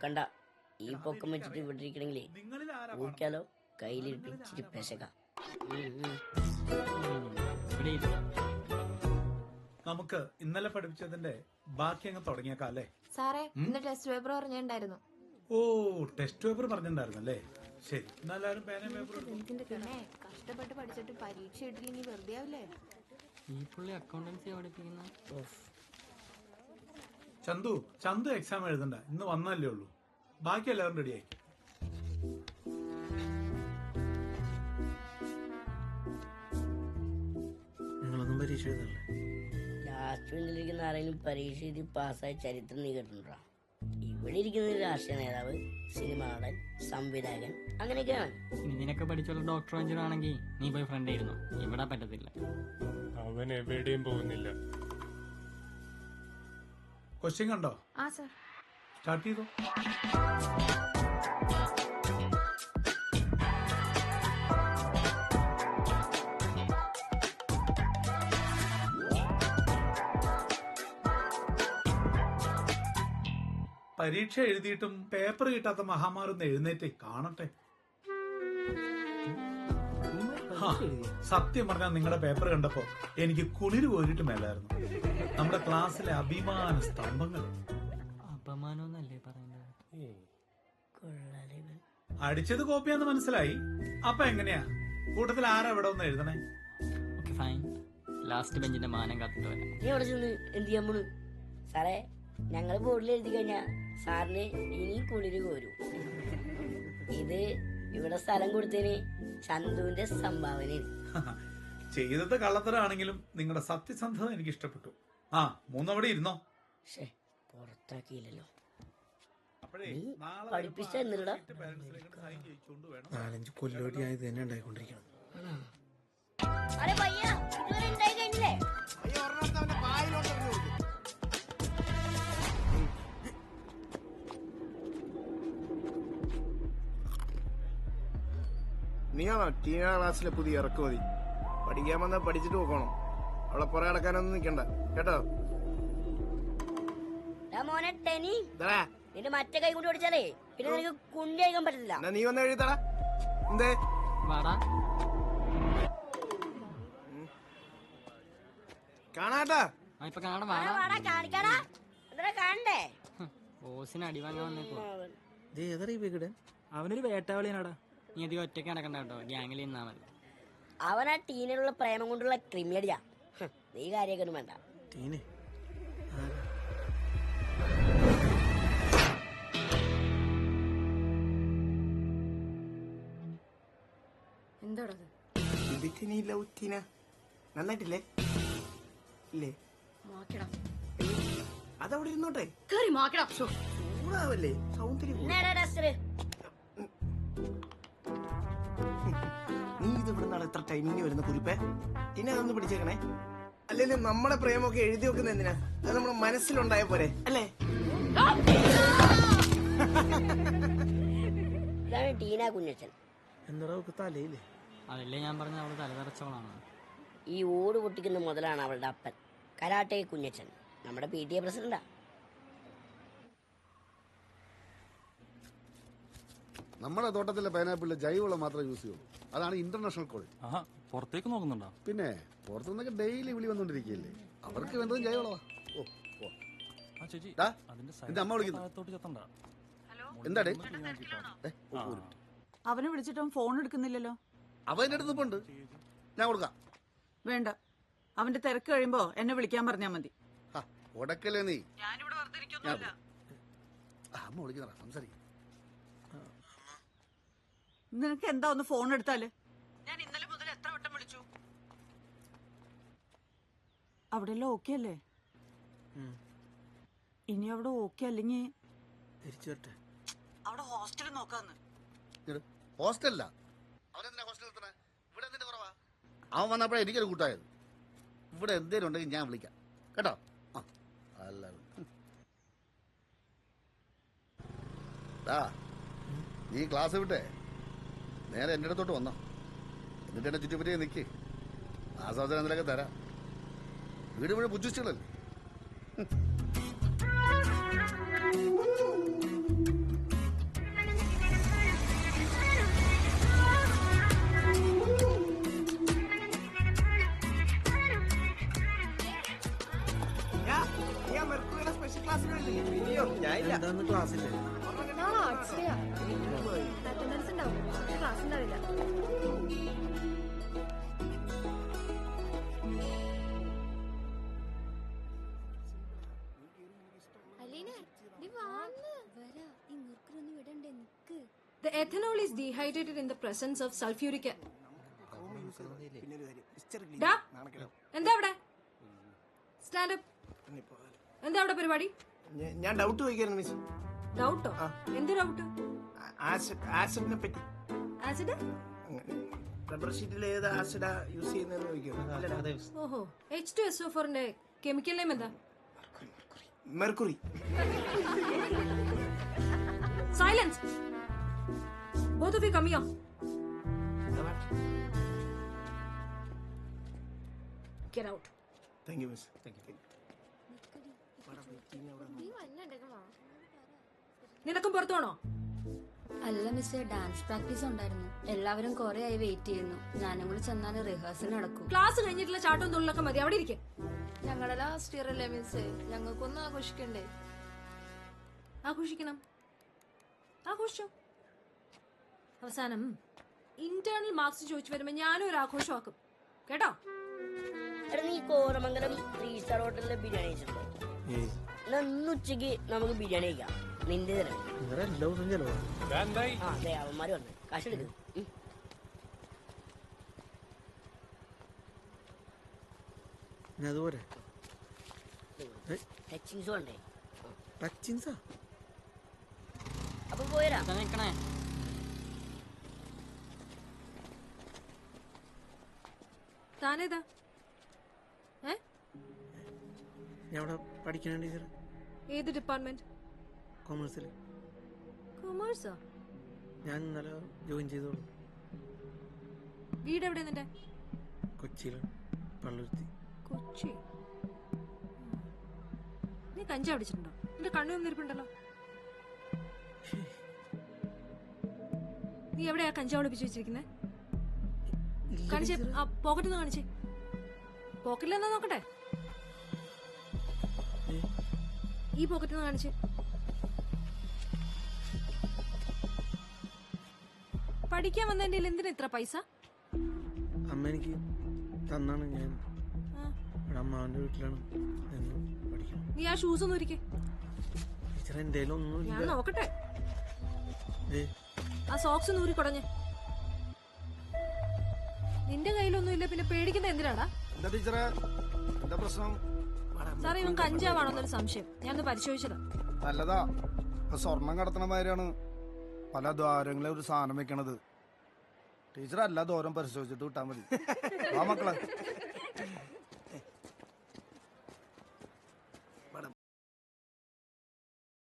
പൊക്കണ്ട. ഈ പൊക്കം വെച്ചിട്ട് ഇവിടെ ഇരിക്കണെങ്കിലേ ഊരിക്കാലോ. കയ്യിലിരിപ്പിച്ചിട്ട് പെശക. നമുക്ക് ഇന്നലെ പഠിപ്പിച്ചതിന്റെ ബാക്കി അങ്ങ് തുടങ്ങിയേക്കാം അല്ലേ? സാറേ, ഇന്ന് ടെസ്റ്റ് പേപ്പർ പറഞ്ഞിട്ടുണ്ടായിരുന്നു. ഓ, ടെസ്റ്റ് പേപ്പർ പറഞ്ഞിട്ടുണ്ടായിരുന്നല്ലേ? ശരി, എന്നാലും പേനയും പേപ്പറും പിന്നെ കഷ്ടപ്പെട്ട് പഠിച്ചിട്ട് പരീക്ഷ ഇട്ടില്ലെങ്കിൽ വെറുതെ ആവില്ലേ? ഈ പുള്ളി അക്കൗണ്ടൻസി പഠിപ്പിക്കുന്ന. ചന്തു എക്സാം എഴുതണ്ട, ഇന്ന് വന്നല്ലേ ഉള്ളൂ. ബാക്കി എല്ലാവരും റെഡിയായി. നിങ്ങളൊന്നും പരീക്ഷ എഴുതല്ലേ? ലാസ്റ്റ് ബെഞ്ചിലിരിക്കുന്ന ആരെങ്കിലും പരീക്ഷ എഴുതി പാസ്സായ ചരിത്രം നീ കേട്ടിട്ടുണ്ടോ? ഇവിടെ ഇരിക്കുന്ന രാഷ്ട്രീയ നേതാവ്, സിനിമ നടൻ, സംവിധായകൻ, അങ്ങനെയൊക്കെയാണ്. നിനക്ക് പഠിച്ചുള്ള ഡോക്ടർ എഞ്ചിനീയർ ആണെങ്കിൽ നീ പോയി ഫ്രണ്ട് ആയിരുന്നു. ഇവിടെ പറ്റത്തില്ല. അവൻ എവിടെയും പോകുന്നില്ല. ക്വസ്റ്റ്യൻ കണ്ടോ? ആ സർ. സ്റ്റാർട്ട് ചെയ്തോ. പരീക്ഷ എഴുതിയിട്ടും പേപ്പർ കിട്ടാത്ത മഹാമാരൊന്ന് എഴുന്നേറ്റേ കാണട്ടെ. സത്യം പറഞ്ഞാൽ നിങ്ങളുടെ പേപ്പർ കണ്ടപ്പോ എനിക്ക് കുളിര് കോരിട്ട് മേലായിരുന്നു. നമ്മുടെ ക്ലാസ്സിലെ അഭിമാന സ്തംഭങ്ങൾ. അപമാനോന്നല്ലേ പറയുന്നത്? അടിച്ചത് കോപ്പിയാന്ന് മനസ്സിലായി. അപ്പൊ എങ്ങനെയാ കൂട്ടത്തിൽ ആരാ ഇവിടെ ഒന്ന് എഴുതണേ? Okay fine. ലാസ്റ്റ് ബെഞ്ചിന്റെ മാനം കാത്തിട്ട് വരാം. നീ അവിടെ ചെന്ന് എന്ത് ചെയ്യാൻ പോണ്? സാറേ, ഞങ്ങള് ബോർഡിൽ എഴുതി കഴിഞ്ഞാ സാറിന് ഇനിയും കുളിര് കോരും. ഇത് ഇവിടെ സ്ഥലം കൊടുത്തതിന് ചന്തുവിന്റെ സംഭാവന. ചെയ്തത് കള്ളത്തരാണെങ്കിലും നിങ്ങളുടെ സത്യസന്ധത എനിക്ക് ഇഷ്ടപ്പെട്ടു. ആ, മൂന്നവിടെ ഇരുന്നോ. പുറത്താക്കിയില്ലല്ലോ. പഠിപ്പിച്ച 4-5 കൊല്ലോടിയായി തന്നെ ഉണ്ടായിക്കൊണ്ടിരിക്കണം. നീയാണോ ടീന ക്ലാസ്സിലെ പുതിയ ഇറക്കുമതി? പഠിക്കാൻ വന്നാ പഠിച്ചിട്ട് പോകണം. അവളെ പുറകെ നടക്കാനൊന്നും നിക്കണ്ട കേട്ടോ. നിന്റെ മറ്റേ കൈ കൊണ്ട് പഠിച്ചാലേ പിന്നെ നിനക്ക് കുണ്ടി അയക്കാൻ പറ്റില്ല. നീ വന്ന് എഴുതടാ. എന്തേ കാണാട്ടാ? കാണണ്ടേ? ഓസിന് അടി വാങ്ങാൻ വന്നേക്കോ. അവനൊരു വേട്ടാവളിയാണടാ. നീ അധികം ഒറ്റയ്ക്ക് നടക്കണ്ട കേട്ടോ. ഗ്യാങ്ങിൽ നിന്നാ മതി. അവനാ ടീനോടുള്ള പ്രേമം കൊണ്ടുള്ള ക്രിമിനടിയാ. നീ കാര്യമൊക്കെ വേണ്ട. എന്തോടത്? നന്നായിട്ടില്ലേ? ഇല്ലേ? അതവിടെ ഇരുന്നോട്ടെ. ചൂടാവല്ലേ? സൗന്ദര്യം നീ ഇത് ഇവിടെ നാളെ എത്ര ടൈമിങ് വരുന്ന കുറിപ്പേ? പിന്നെ അതൊന്ന് പിടിച്ചേക്കണേ. അല്ലെങ്കിലും നമ്മുടെ പ്രേമൊക്കെ എഴുതി വെക്കുന്ന എന്തിനാ? അത് നമ്മുടെ മനസ്സിലുണ്ടായ പോരെ അല്ലേ? ഇതാണ് ടീന കുഞ്ഞച്ചൻ. എന്താ തലയില്ലേ? അതല്ലേ ഞാൻ പറഞ്ഞ അവള് തലതറച്ചവളാണ്. ഈ ഓട് പൊട്ടിക്കുന്ന മുതലാണ് അവളുടെ അപ്പൻ, കരാട്ടെ കുഞ്ഞച്ചൻ. നമ്മുടെ PTA പ്രസിഡന്റാ. നമ്മുടെ തോട്ടത്തിലെ പൈനാപ്പിളിൽ ജൈവവളം മാത്രമേ യൂസ് ചെയ്യുള്ളൂ. അതാണ് ഇന്റർനാഷണൽ കോഴി. പുറത്തേക്ക് നോക്കുന്നുണ്ടോ? പിന്നെ പുറത്തുനിന്നൊക്കെ ഡെയിലി വിളി വന്നോണ്ടിരിക്കുകയല്ലേ. അവർക്ക് വേണ്ടതും ജൈവവളമാ. എന്റെ അമ്മ വിളിക്കുന്നു. എന്താടേ? അവനെ വിളിച്ചിട്ടും ഫോൺ എടുക്കുന്നില്ലല്ലോ. അവന്റെ അടുത്ത് ഇപ്പുണ്ട്, ഞാൻ കൊടുക്കാം. വേണ്ട, അവന്റെ തിരക്ക് കഴിയുമ്പോ എന്നെ വിളിക്കാൻ പറഞ്ഞാ മതി. ഉടക്കല്ലേ നീ? അമ്മ വിളിക്കുന്ന സംസാരിക്കും. നിനക്ക് എന്താ ഒന്ന് ഫോൺ എടുത്താല്? ഞാൻ ഇന്നലെ മുതൽ എത്ര വട്ടം വിളിച്ചു. അവിടെ എല്ലാം ഓക്കെ അല്ലേ? ഇനി അവിടെ ഓക്കെ അല്ലെങ്കിൽ തിരിച്ചു വരട്ടെ. അവിടെ ഹോസ്റ്റൽ നോക്കാന്ന്. ഹോസ്റ്റലില്ല. അവനെന്തിനാ ഹോസ്റ്റലിൽ നിർത്തണേ? ഇവിടെ എന്തിന്റെ കുറവാ? അവൻ വന്നപ്പോഴേ എനിക്കൊരു കൂട്ടായത്. ഇവിടെ എന്തേലും ഉണ്ടെങ്കിൽ ഞാൻ വിളിക്കാം കേട്ടോ. അല്ല നീ ക്ലാസ് വിട്ടേ നേരെ എൻ്റെ അടുത്തോട്ട് വന്നോ. എന്നിട്ട് എന്നെ ചുറ്റിപ്പറ്റി നിൽക്ക്. ആസ്വാദനം എന്തെങ്കിലുമൊക്കെ തരാം. വീട് മുഴുവൻ ബുദ്ധിസ്റ്റുകളല്ലേ. അയ്യോ ഞാൻ ഇല്ല. എന്താന്ന് ക്ലാസ്സില്ലേ? അറ്റൻഡൻസ് ഉണ്ടാവും ക്ലാസ് ഉണ്ടാവില്ല. The ethanol is dehydrated in the presence of sulfuric acid. പിന്നെ ഒരു കാര്യം, മിസ്റ്റർ ക്ലീൻ ഡാ, നാണക്കേടാവും. എന്താ അവിടെ? Stand up. പിന്നെ പോകാലോ. എന്താ അവിടെ പരിപാടി? ഞാൻ ഡൗട്ട് ചോദിക്കായിരുന്നു മിസ്. ഡൗട്ടോ? എന്ത് ഡൗട്ട്? ആസിഡിനെ പറ്റി. ആസിഡ്? റബ്ബർ ഷീറ്റിൽ ഏത് ആസിഡാ യൂസ് ചെയ്യുന്നതെന്ന് ചോദിക്കുന്നു. ഓഹോ, H2SO4ന്റെ കെമിക്കൽ നെയിം എന്താ? Mercury. Silence. Both of you come here. Get out. Thank you miss. Thank you. നിനക്കും പുറത്തു പോണോ? അല്ല മിസ്റ്റർ, ഡാൻസ് പ്രാക്ടീസ് ഉണ്ടായിരുന്നു. എല്ലാവരും കുറെ ആയി വെയിറ്റ് ചെയ്യുന്നു. ഞാനും കൂടി ചെന്നാൽ റിഹേഴ്സൽ നടക്കും. ക്ലാസ് കഴിഞ്ഞിട്ടുള്ള ചാട്ടവും തുള്ളലൊക്കെ മതി. അവിടെ ഇരിക്കെ. ഞങ്ങളുടെ ലാസ്റ്റ് ഇയർ അല്ലേ മിസ്സേ, ഞങ്ങൾക്കൊന്നും ആഘോഷിക്കണ്ടേ? ആഘോഷിക്കണം. ആഘോഷിച്ചോ. അവസാനം ഇന്റേണൽ മാർക്സ് ചോദിച്ചു വരുമ്പോ ഞാനും ഒരു ആഘോഷമാക്കും. കേട്ടോ? എടാ നീ കോരമംഗലം 3 സ്റ്റാർ ഹോട്ടലിലെ ബിരിയാണി കഴിച്ചിട്ടുണ്ടോ? എന്നാ ഇന്ന് ഉച്ചക്ക് നമുക്ക് ബിരിയാണി കഴിക്കാം. നിന്റെ തരാം. ഇവരെ എല്ലാ ദിവസവും ചെലവാ. എന്തായി ആ അതെ, അവന്മാര് വന്ന് കാശ് എടുക്കും. ഞാൻ അതുപോലെ ടച്ചിങ്സ് വേണ്ടേ? ടച്ചിങ്സാ. അപ്പൊ പോയരാ. നിക്കണേ. താനേതാ? ഞാൻ അവിടെ പഠിക്കണ ടീച്ചർ. ഏത് ഡിപ്പാർട്ട്മെന്റ്? കൊമേഴ്സിൽ. കൊമേഴ്സാ? ഞാൻ ഇന്നലെ ജോയിൻ ചെയ്തോളൂ. വീട് എവിടെ നിന്റെ? കൊച്ചിയിലാണ്, പള്ളുരുത്തി. കൊച്ചി. നീ കഞ്ചാവ് അടിച്ചിട്ടുണ്ടോ? നിന്റെ കണ്ണു വന്നിരിപ്പുണ്ടല്ലോ. നീ എവിടെയാ കഞ്ചാവ് ഒളിപ്പിച്ചു വെച്ചിരിക്കുന്നേ? കാണിച്ചേ, ആ പോക്കറ്റിൽ നിന്ന് കാണിച്ചേ. പോക്കറ്റിലെന്നാ നോക്കട്ടെ. ഈ പോക്കറ്റിൽ നിന്ന് കാണിച്ചേ. പഠിക്കാൻ വന്നതിന്റെ എന്തിനാ ഇത്ര പൈസ? അമ്മ എനിക്ക് തന്നാണ്. ഞാൻ ഇവിടെ അമ്മാവന്റെ വീട്ടിലാണ് നിന്ന് പഠിക്കണം. നീ ആ ഷൂസ് ഒന്നും ഇരിക്കേ. ടീച്ചർ എന്റെ ഒന്നും ഞാൻ നോക്കട്ടെ. ഏ ആ സോക്സ് നൂരി കുടഞ്ഞ്. നിന്റെ കയ്യിലൊന്നും ഇല്ല, പിന്നെ പേടിക്കുന്ന എന്തിനാടാ? എന്താ ടീച്ചറെ, എന്താ പ്രശ്നം? സാറേ, ഇവൻ കഞ്ചാവാണെന്നൊരു സംശയം. ഞാനൊന്ന് പരിശോധിച്ചതാ. നല്ലതാ. ഇപ്പൊ സ്വർണം കടത്തണ മാതിരിയാണ് പല ദ്വാരങ്ങളെ ഒരു സാധനം വെക്കണത്. ടീച്ചർ എല്ലാ ദൂരം പരിശോധിച്ചിട്ട് വിട്ടാ മതി. ആ മക്കളെ.